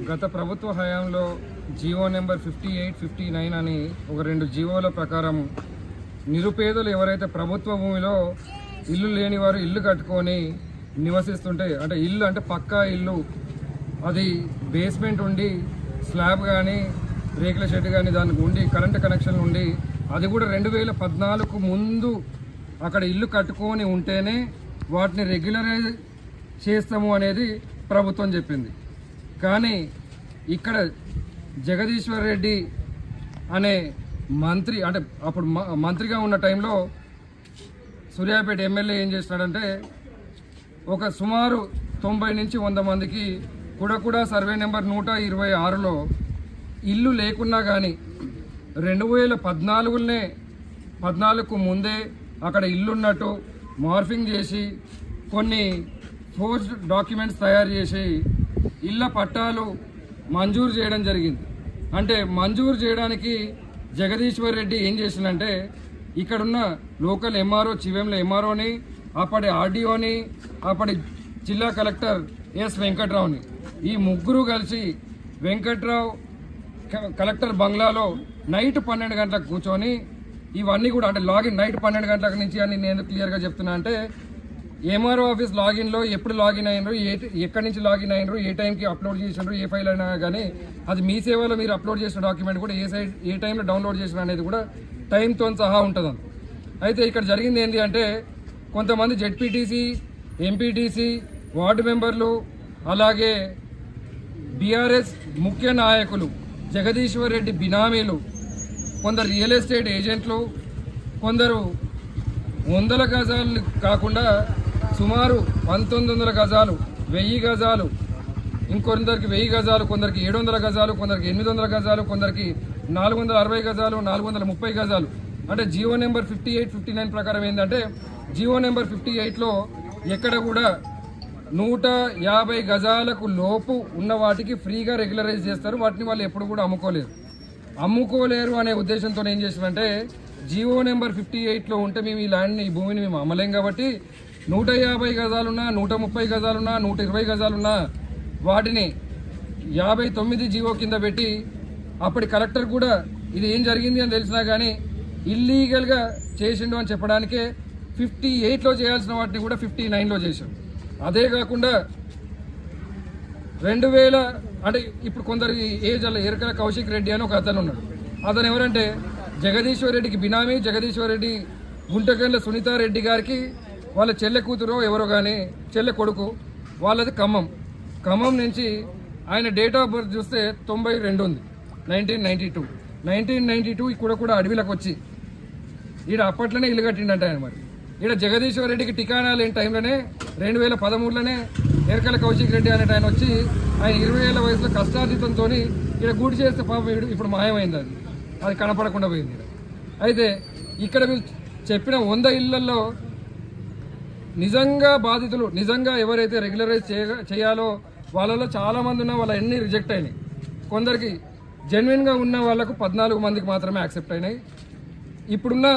గత ప్రభుత్వ హయాంలో జీవో నెంబర్ 58, 59 అని ఒక 2 జీవోల ప్రకారం నిరుపేదలు ఎవరైతే ప్రభుత్వ భూమిలో ఇల్లు లేని వారు ఇల్లు కట్టుకొని నివసిస్తుంటే, అంటే ఇల్లు అంటే పక్కా ఇల్లు, అది బేస్మెంట్ ఉండి స్లాబ్ కానీ రేకుల షెడ్ కానీ దానికి ఉండి కరెంటు కనెక్షన్ ఉండి అది కూడా 2014 ముందు అక్కడ ఇల్లు కట్టుకొని ఉంటేనే వాటిని రెగ్యులరైజ్ చేస్తాము అనేది ప్రభుత్వం చెప్పింది. కానీ ఇక్కడ జగదీశ్వర్ రెడ్డి అనే మంత్రి, అంటే అప్పుడు మంత్రిగా ఉన్న టైంలో సూర్యాపేట ఎమ్మెల్యే ఏం చేస్తున్నాడంటే ఒక సుమారు 90 నుంచి 100 మందికి కూడా సర్వే నెంబర్ 126లో ఇల్లు లేకున్నా కానీ 2014కు ముందే అక్కడ ఇల్లున్నట్టు మార్ఫింగ్ చేసి కొన్ని ఫోర్స్డ్ డాక్యుమెంట్స్ తయారు చేసి ఇళ్ళ పట్టాలు మంజూరు చేయడం జరిగింది. అంటే మంజూరు చేయడానికి జగదీశ్వర్ రెడ్డి ఏం చేసిందంటే ఇక్కడున్న లోకల్ ఎంఆర్ఓ, చివెంల ఎంఆర్ఓని, అప్పటి ఆర్డీఓని, అప్పటి జిల్లా కలెక్టర్ ఎస్ వెంకట్రావుని, ఈ ముగ్గురు కలిసి వెంకట్రావు కలెక్టర్ బంగ్లాలో నైట్ 12 గంటలకు కూర్చొని ఇవన్నీ కూడా, అంటే లాగిన్ నైట్ 12 గంటల నుంచి అని నేను క్లియర్గా చెప్తున్నా అంటే ఎంఆర్ఓ ఆఫీస్ లాగిన్లో ఎప్పుడు లాగిన్ అయినరు, ఎక్కడి నుంచి లాగిన్ అయినరు, ఏ టైంకి అప్లోడ్ చేసినారు, ఏ ఫైల్ అయినా కానీ అది మీ సేవలో మీరు అప్లోడ్ చేసిన డాక్యుమెంట్ కూడా ఏ టైంలో డౌన్లోడ్ చేసిన అనేది కూడా టైంతో సహా ఉంటుంది. అయితే ఇక్కడ జరిగింది ఏంటి అంటే కొంతమంది జెడ్పీటీసీ, ఎంపీటీసీ, వార్డు మెంబర్లు, అలాగే బీఆర్ఎస్ ముఖ్య నాయకులు, జగదీశ్వర్ రెడ్డి బినామీలు, కొందరు రియల్ ఎస్టేట్ ఏజెంట్లు, కొందరు 100 గజాలు కాకుండా సుమారు 1900 గజాలు, 1000 గజాలు, ఇంకొందరికి 1000 గజాలు, కొందరికి 700 గజాలు, కొందరికి 800 గజాలు, కొందరికి 460 గజాలు, 430 గజాలు. అంటే జీవో నెంబర్ 58, 59 ప్రకారం ఏంటంటే జీవో నెంబర్ 58లో ఎక్కడ కూడా 150 గజాలకు లోపు ఉన్న వాటికి ఫ్రీగా రెగ్యులరైజ్ చేస్తారు. వాటిని వాళ్ళు ఎప్పుడు కూడా అమ్ముకోలేరు అనే ఉద్దేశంతో ఏం చేస్తారంటే జీవో నెంబర్ 58లో ఉంటే మేము ఈ ల్యాండ్ని, ఈ భూమిని మేము అమ్మలేం కాబట్టి 150 గజాలున్నా, 130 గజాలున్నా, 120 గజాలున్నా వాటిని 59 జీవో కింద పెట్టి అప్పటి కలెక్టర్ కూడా ఇది ఏం జరిగింది అని తెలిసినా కానీ ఇల్లీగల్గా చేసిండు అని చెప్పడానికే 58లో చేయాల్సిన వాటిని కూడా 59లో చేశాం. అదే కాకుండా 2000, అంటే ఇప్పుడు కొందరు ఏజ్ అలా ఎరకల కౌశిక్ రెడ్డి అని ఒక అతను ఉన్నాడు. అతను ఎవరంటే జగదీశ్వర్ రెడ్డికి బినామీ. జగదీశ్వర్ రెడ్డి గుంటకల్ల సునీతారెడ్డి గారికి వాళ్ళ చెల్లె కూతురు ఎవరో కానీ చెల్లె కొడుకు, వాళ్ళది ఖమ్మం నుంచి ఆయన డేట్ ఆఫ్ బర్త్ చూస్తే 92 ఉంది, 1992 కూడా అడవిలోకి వచ్చి ఈడ అప్పట్లోనే ఇల్లు కట్టిండంట ఆయన. మరి ఈడ జగదీశ్వర్ రెడ్డికి టికానా లేని టైంలోనే 2013లోనే ఎరకల కౌశిక్ రెడ్డి అనే ఆయన వచ్చి ఆయన 20 ఏళ్ల వయసులో కష్టార్జితంతో ఇక్కడ గూడి చేస్తే పాపం ఇప్పుడు మాయమైంది, అది కనపడకుండా పోయింది. అయితే ఇక్కడ వీళ్ళు చెప్పిన 100 ఇళ్లలో నిజంగా బాధితులు, నిజంగా ఎవరైతే రెగ్యులరైజ్ చేయాలో వాళ్ళలో చాలామంది ఉన్న వాళ్ళ అన్నీ రిజెక్ట్ అయినాయి. కొందరికి జెన్యున్గా ఉన్న వాళ్ళకు 14 మందికి మాత్రమే యాక్సెప్ట్ అయినాయి. ఇప్పుడున్న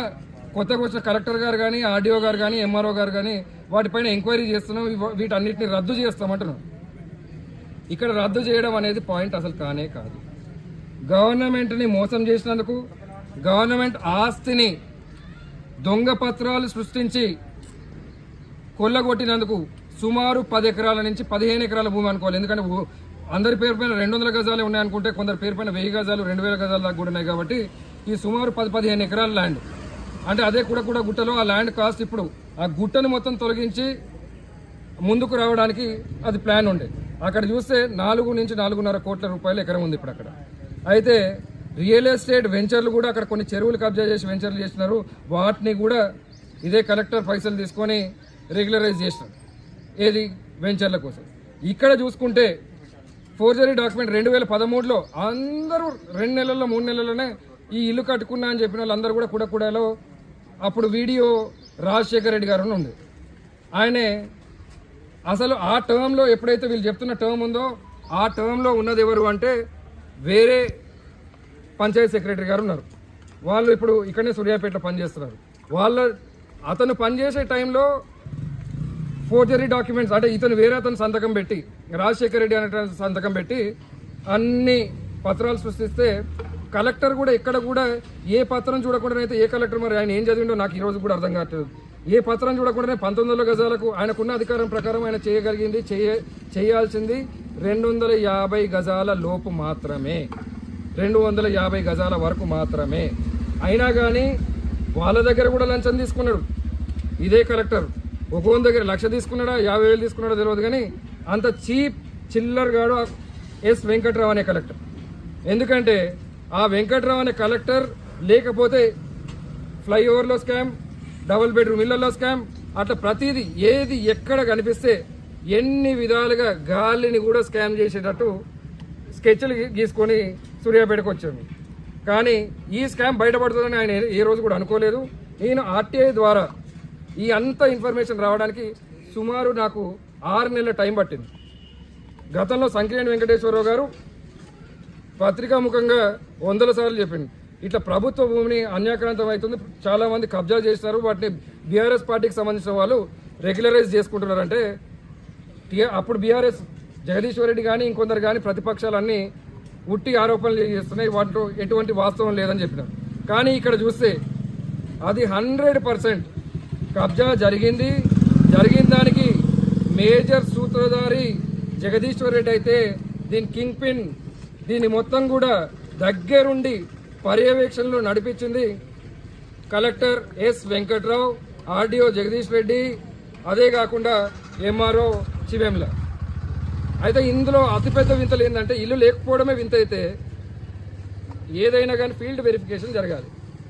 కొత్తగా వచ్చిన కలెక్టర్ గారు కానీ, ఆర్డీఓ గారు కానీ, ఎంఆర్ఓ గారు కానీ వాటిపైన ఎంక్వైరీ చేస్తున్నాం, వీటన్నిటిని రద్దు చేస్తామంటున్నాం. ఇక్కడ రద్దు చేయడం అనేది పాయింట్ అసలు కానే కాదు. గవర్నమెంట్ని మోసం చేసినందుకు, గవర్నమెంట్ ఆస్తిని దొంగ పత్రాలు సృష్టించి కొల్లగొట్టినందుకు సుమారు 10 ఎకరాల నుంచి 15 ఎకరాల భూమి అనుకోవాలి. ఎందుకంటే అందరి పేరు పైన 200 గజాలే ఉన్నాయనుకుంటే కొందరి పేరు పైన 1000 గజాలు, 2000 గజాలు దాకా కూడా ఉన్నాయి. కాబట్టి ఈ సుమారు 10-15 ఎకరాల ల్యాండ్, అంటే అదే కూడా గుట్టలో ఆ ల్యాండ్ కాస్ట్ ఇప్పుడు ఆ గుట్టను మొత్తం తొలగించి ముందుకు రావడానికి అది ప్లాన్ ఉండే. అక్కడ చూస్తే 4 నుంచి 4.5 కోట్ల రూపాయలు ఎకరం ఉంది ఇప్పుడు అక్కడ. అయితే రియల్ ఎస్టేట్ వెంచర్లు కూడా అక్కడ కొన్ని చెరువులు కబ్జా చేసి వెంచర్లు చేసినారు. వాటిని కూడా ఇదే కలెక్టర్ పైసలు తీసుకొని రెగ్యులరైజ్ చేసినారు, ఏది వెంచర్ల కోసం. ఇక్కడ చూసుకుంటే ఫోర్జరీ డాక్యుమెంట్ 2013లో అందరూ 2 నెలల్లో 3 నెలల్లోనే ఈ ఇల్లు కట్టుకున్నా అని చెప్పిన వాళ్ళందరూ కూడాలో అప్పుడు వీడియో రాజశేఖర్ రెడ్డి గారు ఉండే. ఆయనే అసలు ఆ టర్మ్లో ఎప్పుడైతే వీళ్ళు చెప్తున్న టర్మ్ ఉందో ఆ టర్మ్లో ఉన్నది ఎవరు అంటే వేరే పంచాయత్ సెక్రటరీ గారు ఉన్నారు. వాళ్ళు ఇప్పుడు ఇక్కడనే సూర్యాపేటలో పనిచేస్తున్నారు. అతను పనిచేసే టైంలో ఫోర్జరీ డాక్యుమెంట్స్ అంటే ఇతను వేరే అతను సంతకం పెట్టి రాజశేఖర రెడ్డి అనే సంతకం పెట్టి అన్ని పత్రాలు సృష్టిస్తే కలెక్టర్ కూడా ఎక్కడ కూడా ఏ పత్రం చూడకుండా అయితే ఏ కలెక్టర్ మరి ఆయన ఏం చదివిండో నాకు ఈ రోజు కూడా అర్థం కావట్లేదు. ఏ పత్రం చూడకుండానే 1900 గజాలకు ఆయనకున్న అధికారం ప్రకారం ఆయన చేయగలిగింది చేయాల్సింది 250 గజాల లోపు మాత్రమే, 250 గజాల వరకు మాత్రమే. అయినా కానీ వాళ్ళ దగ్గర కూడా లంచం తీసుకున్నాడు ఇదే కలెక్టర్. ఒక్కొక్క దగ్గర 1,00,000 తీసుకున్నాడా 50,000 తీసుకున్నాడో తెలియదు, కానీ అంత చీప్ చిల్లర్ గాడు ఎస్ వెంకట్రావు అనే కలెక్టర్. ఎందుకంటే ఆ వెంకట్రావు అనే కలెక్టర్ లేకపోతే ఫ్లైఓవర్లో స్కామ్, డబుల్ బెడ్రూమ్ ఇళ్లలో స్కామ్, అట్లా ప్రతిదీ ఏది ఎక్కడ కనిపిస్తే ఎన్ని విధాలుగా గాలిని కూడా స్కామ్ చేసేటట్టు స్కెచ్లు గీసుకొని సూర్యాపేటకు వచ్చాము. కానీ ఈ స్కామ్ బయటపడుతుందని ఆయన ఏ రోజు కూడా అనుకోలేదు. నేను ఆర్టీఐ ద్వారా ఈ అంత ఇన్ఫర్మేషన్ రావడానికి సుమారు నాకు 6 నెలల టైం పట్టింది. గతంలో సంకినేని వెంకటేశ్వరరావు గారు పత్రికాముఖంగా 100 సార్లు చెప్పింది, ఇట్లా ప్రభుత్వ భూమిని అన్యాక్రాంతం అవుతుంది, చాలా మంది కబ్జా చేస్తారు, వాటిని బీఆర్ఎస్ పార్టీకి సంబంధించిన వాళ్ళు రెగ్యులరైజ్ చేసుకుంటున్నారంటే అప్పుడు బీఆర్ఎస్ జగదీశ్వర్ రెడ్డి కానీ ఇంకొందరు కానీ ప్రతిపక్షాలన్నీ ఉట్టి ఆరోపణలు చేస్తున్నాయి, వాటిలో ఎటువంటి వాస్తవం లేదని చెప్పినారు. కానీ ఇక్కడ చూస్తే అది 100% కబ్జా జరిగింది. జరిగిన దానికి మేజర్ సూత్రధారి జగదీశ్వర్ రెడ్డి అయితే దీని కింగ్ పిన్, దీన్ని మొత్తం కూడా దగ్గరుండి పర్యవేక్షణలో నడిపించింది collector S Venkatrao, RDO Jagadish Reddy, అదే కాకుండా ఎంఆర్ఓ శివేంల. అయితే ఇందులో అతిపెద్ద వింతలు ఏంటంటే ఇల్లు లేకపోవడమే వింత అయితే ఏదైనా కానీ ఫీల్డ్ వెరిఫికేషన్ జరగాలి.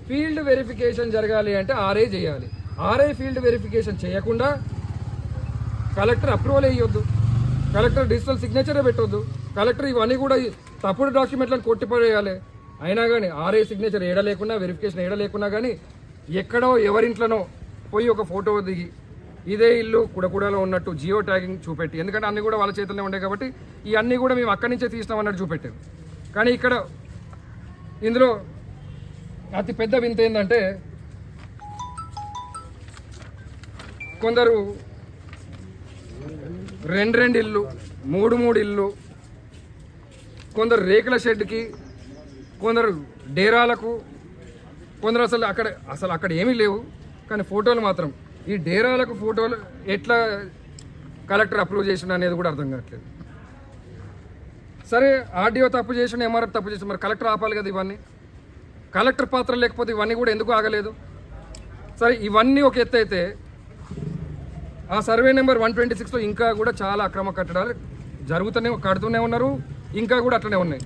ఫీల్డ్ వెరిఫికేషన్ జరగాలి అంటే ఆర్ఐ చేయాలి. ఆర్ఐ ఫీల్డ్ వెరిఫికేషన్ చేయకుండా కలెక్టర్ అప్రూవల్ వేయొద్దు, కలెక్టర్ డిజిటల్ సిగ్నేచరే పెట్టొద్దు, కలెక్టర్ ఇవన్నీ కూడా తప్పుడు డాక్యుమెంట్లను కొట్టిపడేయాలి. అయినా కానీ ఆర్ఐ సిగ్నేచర్ ఏడ లేకున్నా, వెరిఫికేషన్ ఏడ లేకున్నా కానీ ఎక్కడో ఎవరింట్లోనో పోయి ఒక ఫోటో దిగి ఇదే ఇల్లు కుడకూడలో ఉన్నట్టు జియో ట్యాగింగ్ చూపెట్టి, ఎందుకంటే అన్నీ కూడా వాళ్ళ చేతుల్లో ఉండే కాబట్టి ఈ అన్నీ కూడా మేము అక్కడి నుంచే తీసినాం అన్నట్టు చూపెట్టారు. కానీ ఇక్కడ ఇందులో అతి పెద్ద వింత ఏంటంటే కొందరు 2 ఇల్లు, 3 ఇల్లు, కొందరు రేకుల షెడ్కి, కొందరు డేరాలకు, కొందరు అసలు అక్కడ ఏమీ లేవు కానీ ఫోటోలు మాత్రం. ఈ డేరాలకు ఫోటోలు ఎట్లా కలెక్టర్ అప్రూవ్ చేసిన అనేది కూడా అర్థం కావట్లేదు. సరే ఆర్డీఓ తప్పు చేసిన, ఎంఆర్ఎఫ్ తప్పు చేసిన, మరి కలెక్టర్ ఆపాలి కదా ఇవన్నీ. కలెక్టర్ పాత్ర లేకపోతే ఇవన్నీ కూడా ఎందుకు ఆగలేదు? సరే ఇవన్నీ ఒక ఎత్తు అయితే ఆ సర్వే నెంబర్ 126లో ఇంకా కూడా చాలా అక్రమ కట్టడాలు కడుతూనే ఉన్నారు, ఇంకా కూడా అట్లనే ఉన్నాయి.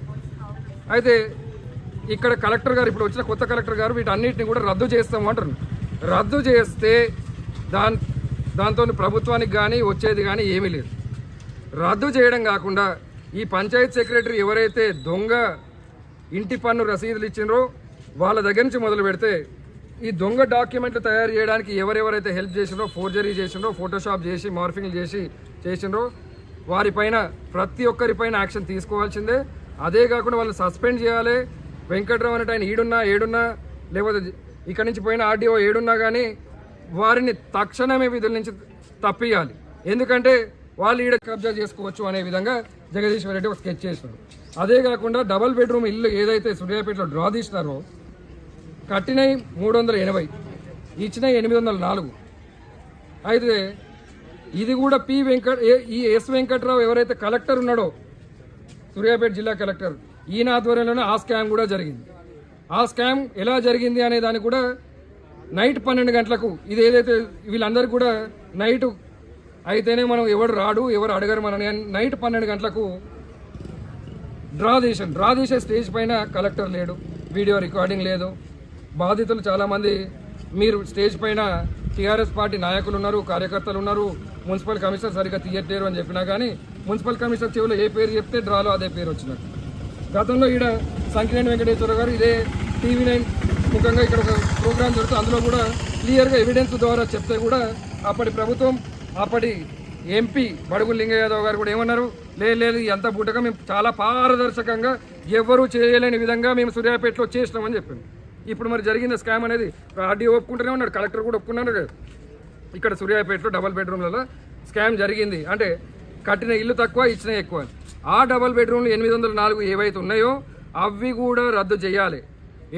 అయితే ఇక్కడ కలెక్టర్ గారు, ఇప్పుడు వచ్చిన కొత్త కలెక్టర్ గారు వీటన్నిటిని కూడా రద్దు చేస్తాము అంటారు. రద్దు చేస్తే దాంతో ప్రభుత్వానికి కానీ వచ్చేది కానీ ఏమీ లేదు. రద్దు చేయడం కాకుండా ఈ పంచాయత్ సెక్రటరీ ఎవరైతే దొంగ ఇంటి పన్ను రసీదులు ఇచ్చినరో వాళ్ళ దగ్గర నుంచి మొదలు పెడితే ఈ దొంగ డాక్యుమెంట్లు తయారు చేయడానికి ఎవరెవరైతే హెల్ప్ చేసినో, ఫోర్జరీ చేసినో, ఫోటోషాప్ చేసి మార్ఫింగ్ చేసినో వారిపైన ప్రతి ఒక్కరిపైన యాక్షన్ తీసుకోవాల్సిందే. అదే కాకుండా వాళ్ళు సస్పెండ్ చేయాలి. వెంకట్రావు అనేట ఆయన ఏడున్నా లేకపోతే ఇక్కడి నుంచి పోయిన ఆర్డీఓ ఏడున్నా కానీ వారిని తక్షణమే విధుల నుంచి తప్పియాలి. ఎందుకంటే వాళ్ళు ఈడ కబ్జా చేసుకోవచ్చు అనే విధంగా జగదీశ్వర్ రెడ్డి ఒక స్కెచ్ చేసినారు. అదే కాకుండా డబుల్ బెడ్రూమ్ ఇల్లు ఏదైతే సూర్యాపేటలో డ్రా తీసినారో కట్టినవి 380, ఇచ్చినవి 804. అయితే ఇది కూడా ఈ ఎస్ వెంకట్రావు ఎవరైతే కలెక్టర్ ఉన్నాడో సూర్యాపేట జిల్లా కలెక్టర్, ఈయన ఆధ్వర్యంలోనే ఆ స్కామ్ కూడా జరిగింది. ఆ స్కామ్ ఎలా జరిగింది అనే దానికి కూడా నైట్ 12 గంటలకు ఇది ఏదైతే వీళ్ళందరికీ కూడా నైట్ అయితేనే మనం ఎవరు రాడు ఎవరు అడగరు మనని నైట్ 12 గంటలకు డ్రా తీసే స్టేజ్ పైన కలెక్టర్ లేడు, వీడియో రికార్డింగ్ లేదు. బాధితులు చాలామంది మీరు స్టేజ్ పైన టీఆర్ఎస్ పార్టీ నాయకులు ఉన్నారు, కార్యకర్తలు ఉన్నారు, మున్సిపల్ కమిషనర్ సరిగ్గా తీయట్లేరు అని చెప్పినా కానీ మున్సిపల్ కమిషనర్ చెవిలో ఏ పేరు చెప్తే డ్రాలో అదే పేరు వచ్చినట్టు. గతంలో ఈడ సంకినేని వెంకటేశ్వర గారు ఇదే TV9 ముఖంగా ఇక్కడ ఒక ప్రోగ్రాం జరుగుతుంది, అందులో కూడా క్లియర్గా ఎవిడెన్స్ ద్వారా చెప్తే కూడా అప్పటి ప్రభుత్వం, అప్పటి ఎంపీ బడుగు లింగయ్య యాదవ్ గారు కూడా ఏమన్నారు, లేదు ఎంత బుట్టగా మేము చాలా పారదర్శకంగా ఎవరూ చేయలేని విధంగా మేము సూర్యాపేటలో చేసినామని చెప్పింది. ఇప్పుడు మరి జరిగిన స్కామ్ అనేది ఆర్డీఓ ఒప్పుకుంటూనే ఉన్నాడు, కలెక్టర్ కూడా ఒప్పుకున్నాడు కదా. ఇక్కడ సూర్యాపేటలో డబల్ బెడ్రూమ్లలో స్కామ్ జరిగింది. అంటే కట్టిన ఇల్లు తక్కువ ఇచ్చిన ఎక్కువ. ఆ డబల్ బెడ్రూమ్లు 804 ఏవైతే ఉన్నాయో అవి కూడా రద్దు చేయాలి.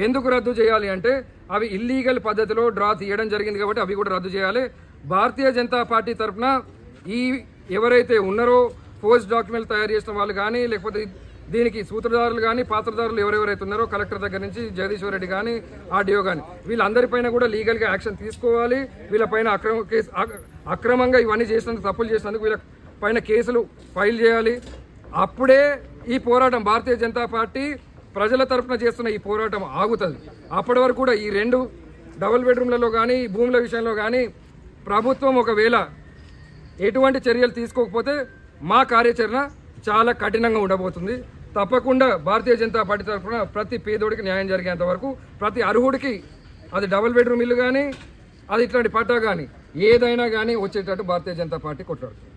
ఎందుకు రద్దు చేయాలి అంటే అవి ఇల్లీగల్ పద్ధతిలో డ్రా తీయడం జరిగింది కాబట్టి అవి కూడా రద్దు చేయాలి. భారతీయ జనతా పార్టీ తరఫున ఈ ఎవరైతే ఉన్నారో ఫోర్స్ డాక్యుమెంట్ తయారు చేసిన వాళ్ళు కానీ లేకపోతే దీనికి సూత్రధారులు కానీ పాత్రధారులు ఎవరెవరైతే ఉన్నారో కలెక్టర్ దగ్గర నుంచి జగదీశ్వర్ రెడ్డి కానీ ఆర్డీఓ కానీ వీళ్ళందరిపైన కూడా లీగల్గా యాక్షన్ తీసుకోవాలి. వీళ్ళపైన అక్రమంగా ఇవన్నీ చేసినందుకు తప్పులు చేసినందుకు వీళ్ళ పైన కేసులు ఫైల్ చేయాలి. అప్పుడే ఈ పోరాటం భారతీయ జనతా పార్టీ ప్రజల తరఫున చేస్తున్న ఈ పోరాటం ఆగుతుంది. అప్పటి వరకు కూడా ఈ 2 డబుల్ బెడ్రూమ్లలో కానీ భూముల విషయంలో కానీ ప్రభుత్వం ఒకవేళ ఎటువంటి చర్యలు తీసుకోకపోతే మా కార్యాచరణ చాలా కఠినంగా ఉండబోతుంది. తప్పకుండా భారతీయ జనతా పార్టీ తరఫున ప్రతి పేదోడికి న్యాయం జరిగేంత వరకు ప్రతి అర్హుడికి అది డబుల్ బెడ్రూమ్ ఇల్లు కానీ అది ఇట్లాంటి పట్టా కానీ ఏదైనా కానీ వచ్చేటట్టు భారతీయ జనతా పార్టీ కొట్లాడుతుంది.